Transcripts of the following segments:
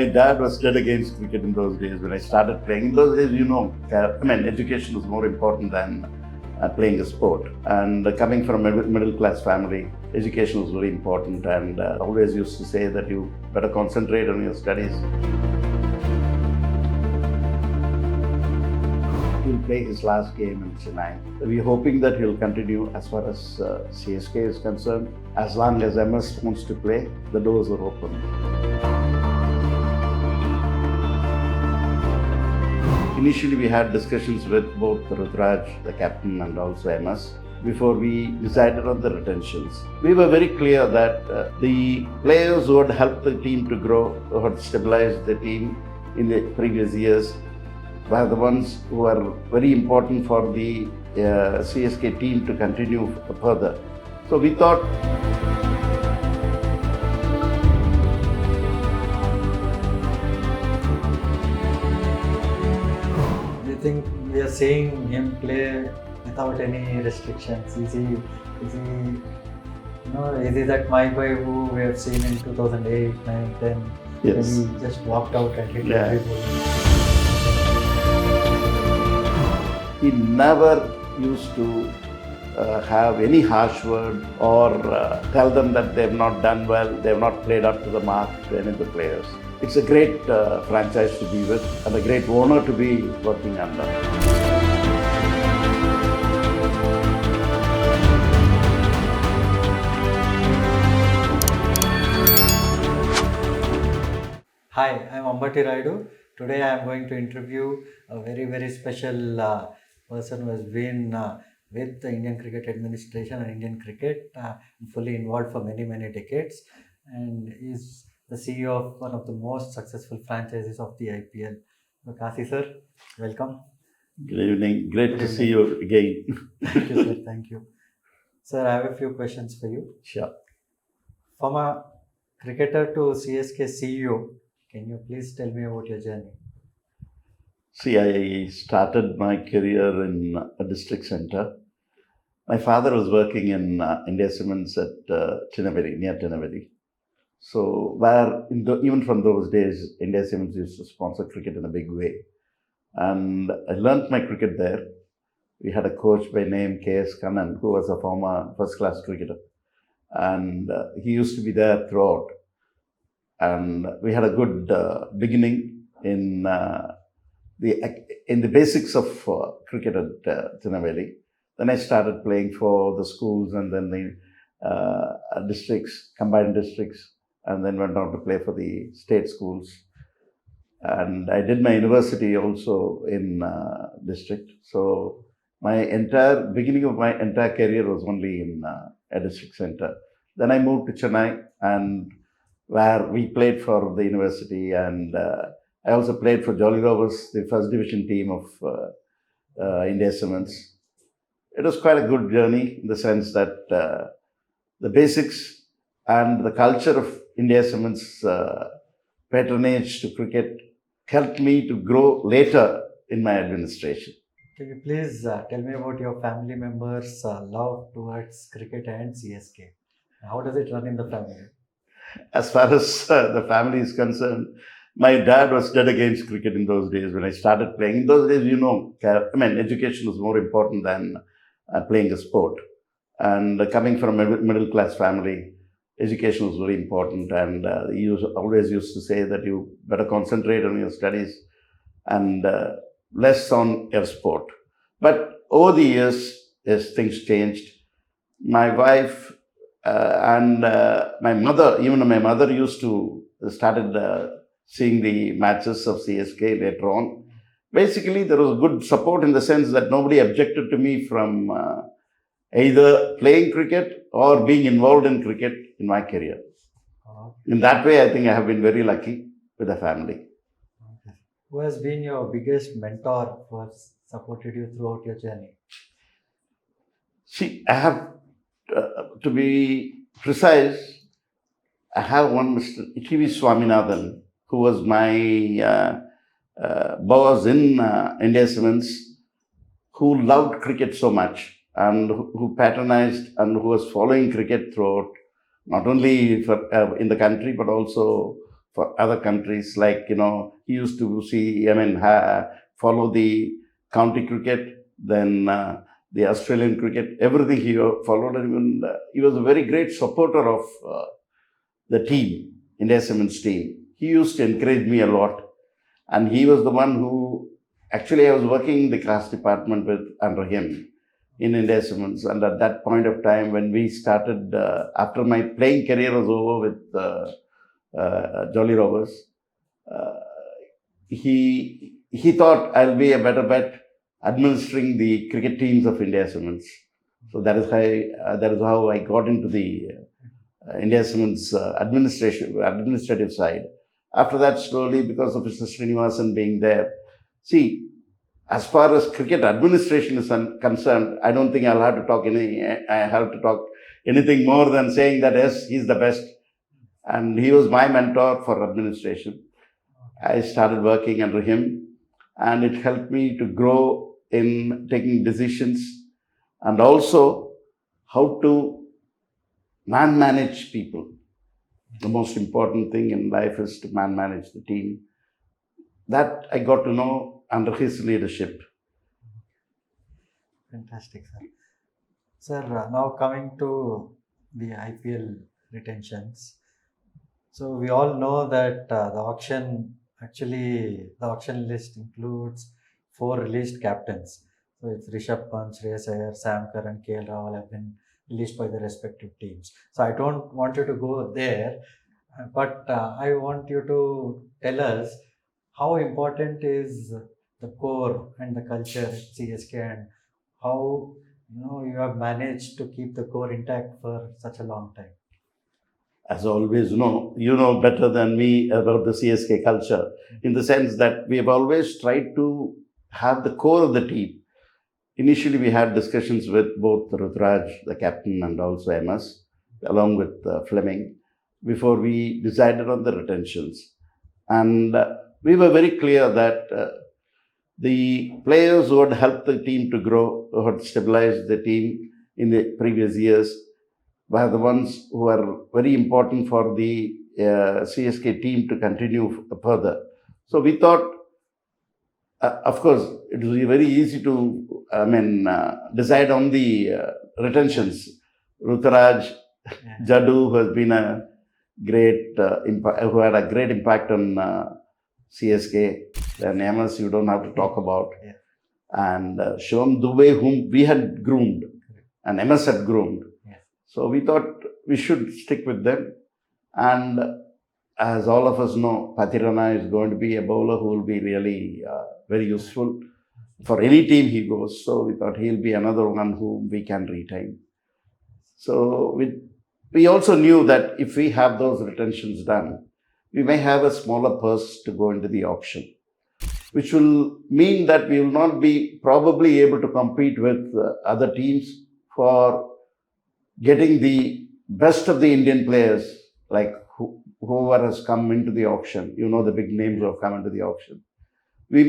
My dad was dead against cricket in those days when I started playing. In those days, education was more important than playing a sport. And coming from a middle class family, education was very important. And always used to say that you better concentrate on your studies. He'll play his last game in Chennai. We're hoping that he'll continue as far as CSK is concerned. As long as MS wants to play, the doors are open. Initially, we had discussions with both Rudraj, the captain, and also MS before we decided on the retentions. We were very clear that the players who had helped the team to grow, who had stabilized the team in the previous years, were the ones who are very important for the CSK team to continue further. So we thought, do you think we are seeing him play without any restrictions? Is he that my boy who we have seen in 2008, 9, 10, yes, when he just walked out and hit Yeah. every ball? he never used to have any harsh word or tell them that they've not done well, they've not played up to the mark to any of the players. It's a great franchise to be with and a great honor to be working under. Hi, I'm Ambati Raidu. Today I am going to interview a very special person who has been with the Indian Cricket Administration and Indian cricket, fully involved for many decades, and is the CEO of one of the most successful franchises of the IPL. So, Kasi sir, welcome. Good evening. Great Good to evening. see you again. Thank you, sir. Thank you. Sir, I have a few questions for you. Sure. From a cricketer to CSK CEO, can you please tell me about your journey? See, I started my career in a district center. My father was working in India Cements at Chinaveri, near Chinaveri. So, even from those days, India Cements used to sponsor cricket in a big way. And I learnt my cricket there. We had a coach by name K.S. Kannan, who was a former first-class cricketer. And he used to be there throughout. And we had a good beginning in the basics of cricket at Tinaveli. Then I started playing for the schools and then the districts, combined districts, and then went on to play for the state schools. And I did my university also in district. So beginning of my entire career was only in a district center. Then I moved to Chennai, and where we played for the university, and I also played for Jolly Rovers, the first division team of India Cements. It was quite a good journey in the sense that the basics and the culture of India Cements patronage to cricket helped me to grow later in my administration. Can you please tell me about your family members' love towards cricket and CSK? How does it run in the family? As far as the family is concerned, my dad was dead against cricket in those days when I started playing. In those days, education was more important than playing a sport. And coming from a middle class family, education was very important. And he always used to say that you better concentrate on your studies and less on your sport. But over the years, as things changed, my wife and my mother used to started seeing the matches of CSK later on. Basically, there was good support in the sense that nobody objected to me from either playing cricket or being involved in cricket in my career. In that way, I think I have been very lucky with the family. Okay. Who has been your biggest mentor who has supported you throughout your journey? See, I have, to be precise, I have one Mr. T.V. Swaminathan, who was my boss in India Cements, who loved cricket so much and who patronized and who was following cricket throughout, not only in the country but also for other countries. Like, he used to see, follow the county cricket, then the Australian cricket, everything he followed. And even, he was a very great supporter of the team, India Cements team. He used to encourage me a lot. And he was the one who, actually, I was working in the class department under him in India Cements. And at that point of time, when we started, after my playing career was over with Jolly Rovers, he thought I'll be a better bet administering the cricket teams of India Cements. So that is how I got into the India Cements administrative side. After that, slowly, because of Mr. Srinivasan being there, see, as far as cricket administration is concerned, I don't think I have to talk anything more than saying that yes, he's the best, and he was my mentor for administration. I started working under him, and it helped me to grow in taking decisions, and also how to manage people. The most important thing in life is to manage the team. That I got to know under his leadership. Fantastic, sir. Sir, now coming to the IPL retentions. So we all know that the auction list includes 4 released captains. So it's Rishabh Pant, Shreyas Iyer, Sam Curran, KL Rahul have been released by the respective teams. So I don't want you to go there, but I want you to tell us how important is the core and the culture at CSK, and how you have managed to keep the core intact for such a long time. As always, you know better than me about the CSK culture, in the sense that we have always tried to have the core of the team. Initially, we had discussions with both Rutraj, the captain, and also MS, along with Fleming, before we decided on the retentions. And we were very clear that the players who had helped the team to grow, who had stabilized the team in the previous years, were the ones who are very important for the CSK team to continue further. So we thought, of course, it will be very easy to, decide on the retentions. Rutaraj, Jadu, who has been a great who had a great impact on CSK. Then MS, you don't have to talk about. Yeah. And Shivam Dubey, whom we had groomed, and MS had groomed. Yeah. So we thought we should stick with them. And as all of us know, Pathirana is going to be a bowler who will be really very useful for any team he goes. So we thought he'll be another one whom we can retain. So we also knew that if we have those retentions done, we may have a smaller purse to go into the auction, which will mean that we will not be probably able to compete with other teams for getting the best of the Indian players, like whoever has come into the auction. The big names who have come into the auction. We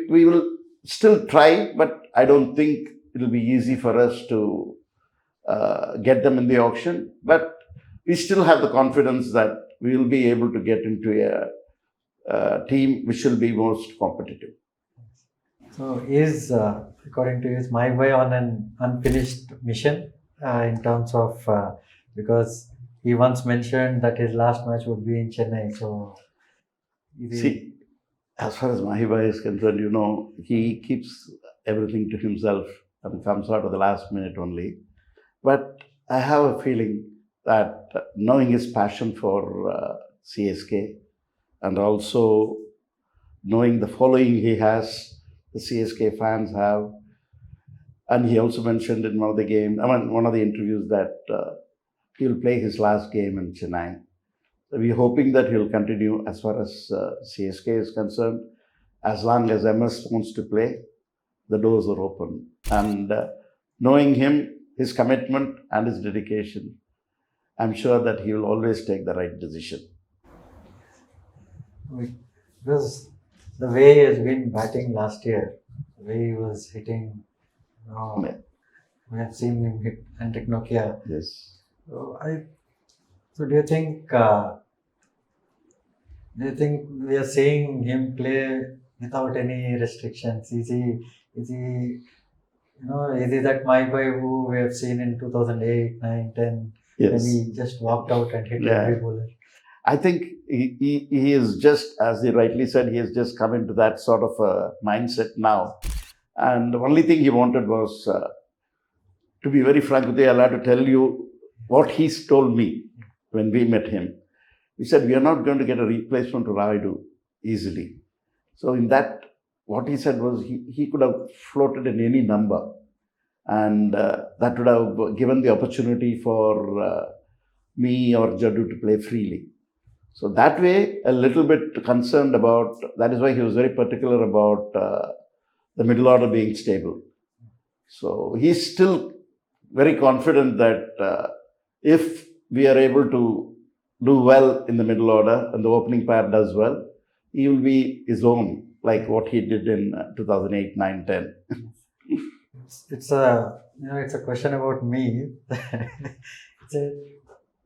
will still try, but I don't think it will be easy for us to get them in the auction. But we still have the confidence that we will be able to get into a team which will be most competitive. So according to you, is my way on an unfinished mission in terms of, because he once mentioned that his last match would be in Chennai. So, see, as far as Mahiba is concerned, he keeps everything to himself and comes out at the last minute only. But I have a feeling that knowing his passion for CSK, and also knowing the following he has, the CSK fans have, and he also mentioned in one of the interviews that he'll play his last game in Chennai. So we're hoping that he'll continue as far as CSK is concerned. As long as MS wants to play, the doors are open. And knowing him, his commitment and his dedication, I'm sure that he will always take the right decision. Because the way he has been batting last year, the way he was hitting, we have seen him hit Antic Nokia. Yes. So do you think Do you think we are seeing him play without any restrictions? Is he that my boy who we have seen in 2008, 9, 10, when Yes. he just walked out and hit Yeah. every bowler? I think he is just, as he rightly said, he has just come into that sort of a mindset now. And the only thing he wanted was, to be very frank with you, I'll have to tell you what he's told me when we met him. He said, we are not going to get a replacement to Raidu easily. So in that, what he said was he could have floated in any number, and that would have given the opportunity for me or Jaddu to play freely. So that way, a little bit concerned about, that is why he was very particular about the middle order being stable. So he's still very confident that if we are able to do well in the middle order and the opening pair does well, he will be his own, like what he did in 2008, 9, 10. It's a question about me. It's a,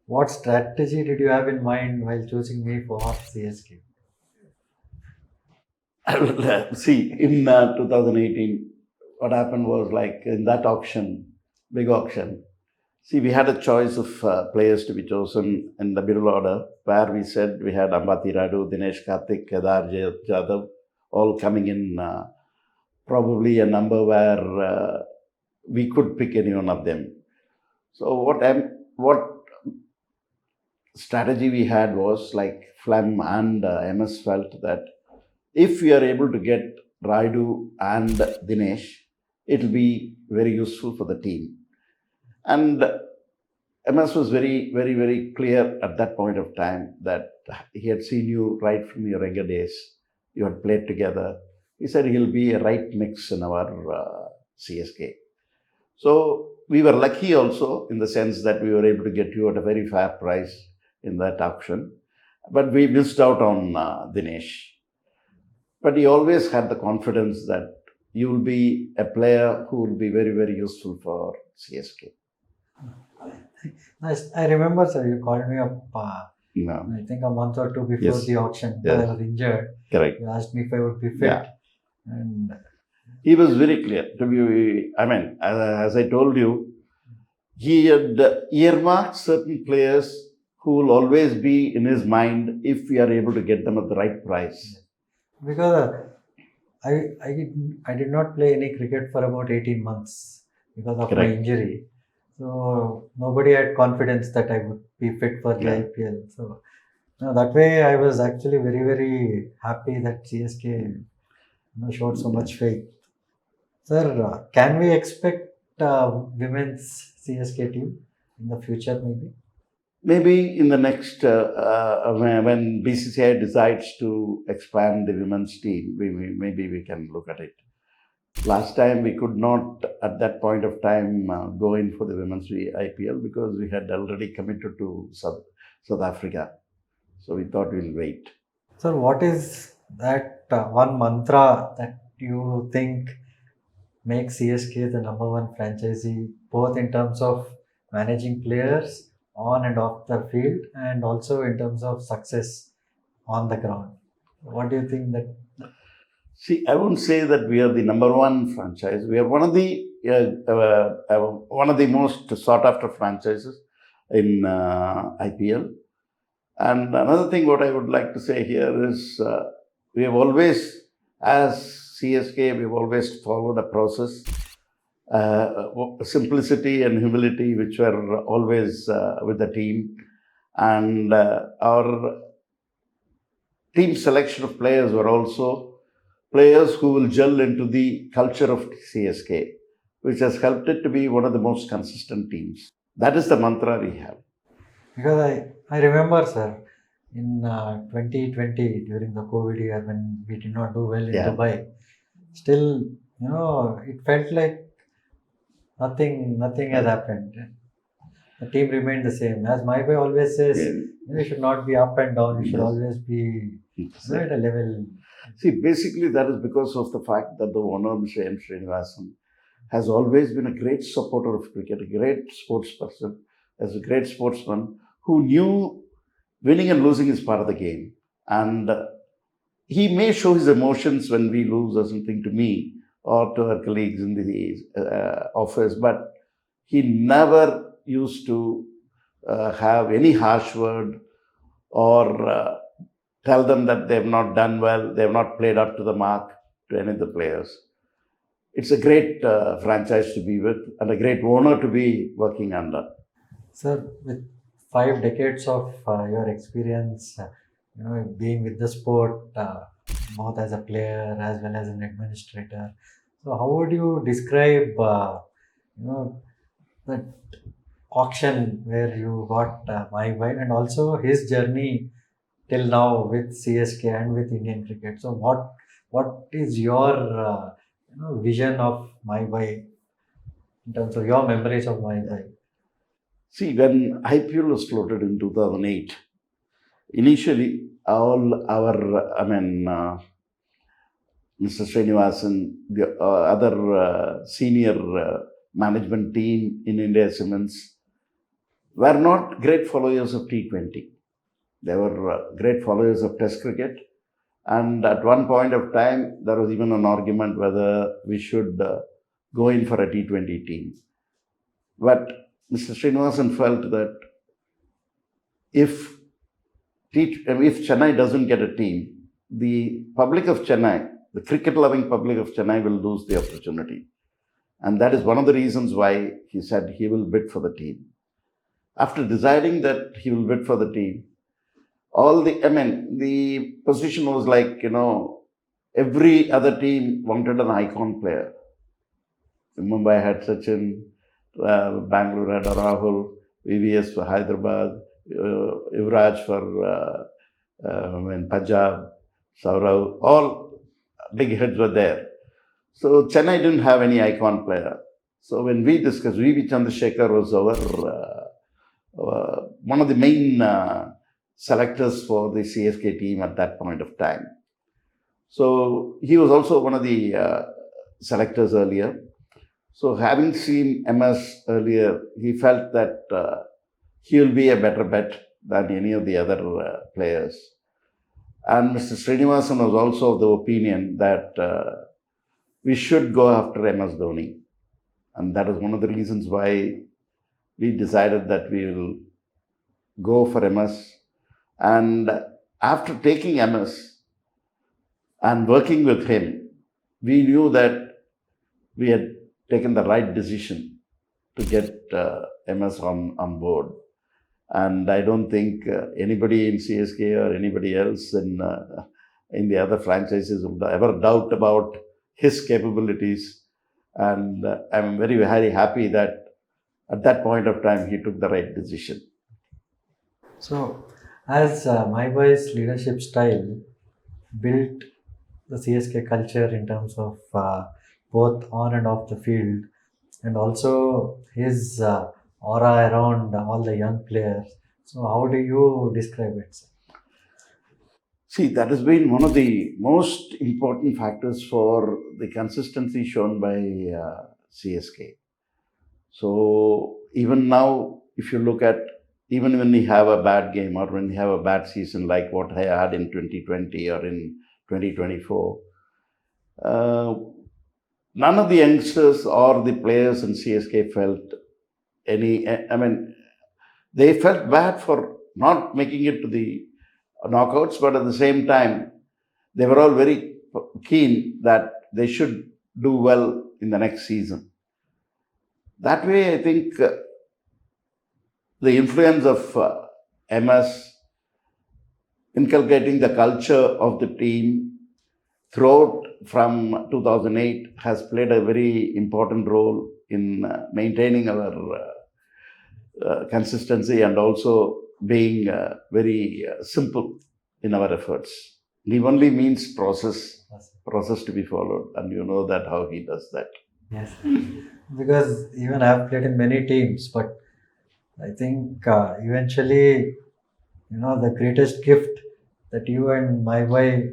what strategy did you have in mind while choosing me for CSK? See, in 2018, what happened was, like in that auction, big auction, see, we had a choice of players to be chosen in the middle order, where we said we had Ambati Radu, Dinesh Karthik, Kedar Jadhav, all coming in, probably a number where we could pick any one of them. So what strategy we had was, like Flem and MS felt that if we are able to get Raidu and Dinesh, it will be very useful for the team. And MS was very, very, very clear at that point of time that he had seen you right from your younger days. You had played together. He said he'll be a right mix in our CSK. So we were lucky also in the sense that we were able to get you at a very fair price in that auction. But we missed out on Dinesh. But he always had the confidence that you will be a player who will be very, very useful for CSK. Nice. I remember, sir, you called me up, No, I think a month or two before Yes. the auction. Yes. I was injured. correct. You asked me if I would be fit. Yeah. And He was very clear. To be, I mean, as I told you, he had earmarked certain players who will always be in his mind if we are able to get them at the right price. because I did not play any cricket for about 18 months because of my Correct. injury. So nobody had confidence that I would be fit for the Yeah. IPL. So that way I was actually very, very happy that CSK showed so much faith. Sir, can we expect women's CSK team in the future maybe? Maybe in the next, when BCCI decides to expand the women's team, maybe we can look at it. Last time we could not, at that point of time, go in for the women's IPL because we had already committed to South Africa. So we thought we'll wait. Sir, what is that one mantra that you think makes CSK the number one franchisee, both in terms of managing players on and off the field, and also in terms of success on the ground? What do you think that? See, I won't say that we are the number one franchise. We are one of the most sought after franchises in IPL. And another thing, what I would like to say here is, we have always, as CSK, we've always followed a process, simplicity and humility, which were always with the team, and our team selection of players were also players who will gel into the culture of CSK, which has helped it to be one of the most consistent teams. That is the mantra we have. Because I remember, sir, in 2020 during the COVID year when we did not do well in Yeah. Dubai, still, it felt like nothing has happened. The team remained the same. As my boy always says, you should not be up and down. You should Yes. always be at a level. See, basically, that is because of the fact that the owner, Mr. M. Srinivasan, has always been a great supporter of cricket, a great sports person, as a great sportsman who knew winning and losing is part of the game. And he may show his emotions when we lose or something to me or to our colleagues in the office, but he never used to have any harsh word or tell them that they have not done well, they have not played up to the mark to any of the players. It's a great franchise to be with and a great owner to be working under. Sir, with 5 decades of your experience, being with the sport, both as a player as well as an administrator, so how would you describe, that auction where you got my boy and also his journey till now with CSK and with Indian cricket? So, what is your vision of my boy in terms of your memories of my boy? See, when IPL was floated in 2008, initially all our, Mr. Srinivasan, the other senior management team in India Cements were not great followers of T20. They were great followers of Test cricket. And at one point of time, there was even an argument whether we should go in for a T20 team. But Mr. Srinivasan felt that if Chennai doesn't get a team, the public of Chennai, the cricket-loving public of Chennai will lose the opportunity. And that is one of the reasons why he said he will bid for the team. After deciding that he will bid for the team, the position was like, every other team wanted an icon player. Mumbai had Sachin, Bangalore had Rahul, VVS for Hyderabad, Yuvraj for Punjab, Saurav, all big heads were there. So Chennai didn't have any icon player. So when we discussed, V.V. Chandrasekhar was our one of the main selectors for the CSK team at that point of time. So he was also one of the selectors earlier. So having seen MS earlier, he felt that he will be a better bet than any of the other players. And Mr. Srinivasan was also of the opinion that we should go after MS Dhoni. And that is one of the reasons why we decided that we will go for MS. And after taking MS and working with him, we knew that we had taken the right decision to get MS on board. And I don't think anybody in CSK or anybody else in the other franchises would ever doubt about his capabilities. And I'm very, very happy that at that point of time he took the right decision. So, as my boy's leadership style built the CSK culture in terms of both on and off the field, and also his aura around all the young players. So, how do you describe it, sir? See, that has been one of the most important factors for the consistency shown by CSK. So even now, if you look at, even when we have a bad game or when we have a bad season like what I had in 2020 or in 2024, none of the youngsters or the players in CSK felt any, they felt bad for not making it to the knockouts, but at the same time, they were all very keen that they should do well in the next season. That way, I think the influence of MS inculcating the culture of the team throughout from 2008 has played a very important role in maintaining our consistency and also being very simple in our efforts. He only means process to be followed, and you know that how he does that. Yes, because even I've played in many teams, but I think eventually, the greatest gift that you and my wife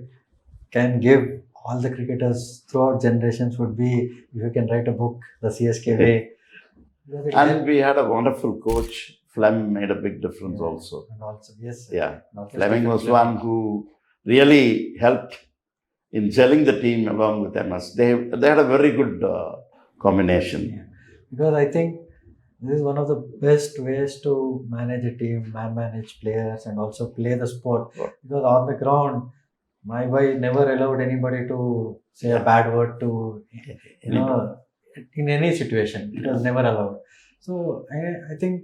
can give all the cricketers throughout generations would be if you can write a book, The CSK Way. And we had a wonderful coach. Flem made a big difference also. And also, yes, sir. Yeah, And also Fleming Stephen was Fleming. one who really helped in gelling the team along with MS. They had a very good combination. Yeah. Because I think this is one of the best ways to manage a team, manage players, and also play the sport. Right. Because on the ground, my boy never allowed anybody to say a Yeah. bad word to, you know, Anybody. in any situation. It was Yeah. never allowed. So I think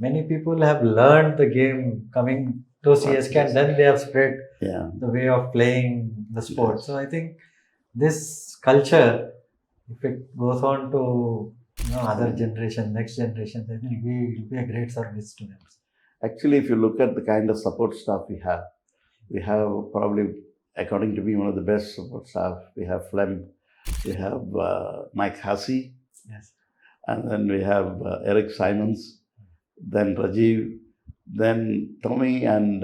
many people have learned the game coming to CSK, and then they have spread Yeah. the way of playing the sport. Yes. So I think this culture, if it goes on to other generation, next generation, then it will be a great service to them. Actually, if you look at the kind of support staff we have probably, according to me, one of the best support staff. We have Flem, we have Mike Hassey, Yes. and then we have Eric Simons, then Rajiv, then Tommy and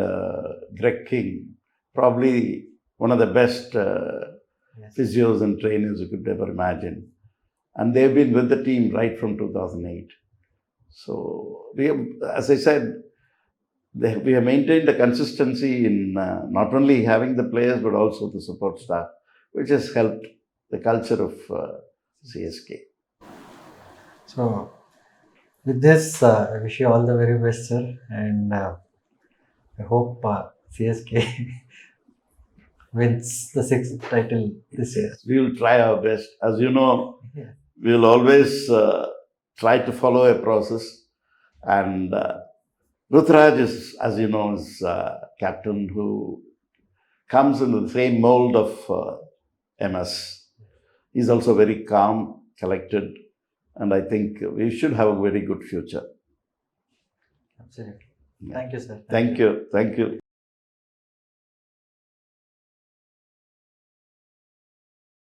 Greg King. Probably one of the best Yes. physios and trainers you could ever imagine. And they've been with the team right from 2008. So we have, as I said, we have maintained a consistency in not only having the players but also the support staff, which has helped the culture of CSK. So with this, I wish you all the very best, sir, and I hope CSK wins the 6th title this year. We will try our best. As you know, Yeah. we will always try to follow a process. And Rutraj is, as you know, is captain who comes in the same mold of MS. He's also very calm, collected, and I think we should have a very good future. Absolutely. Yeah. Thank you, sir. Thank you. Thank you.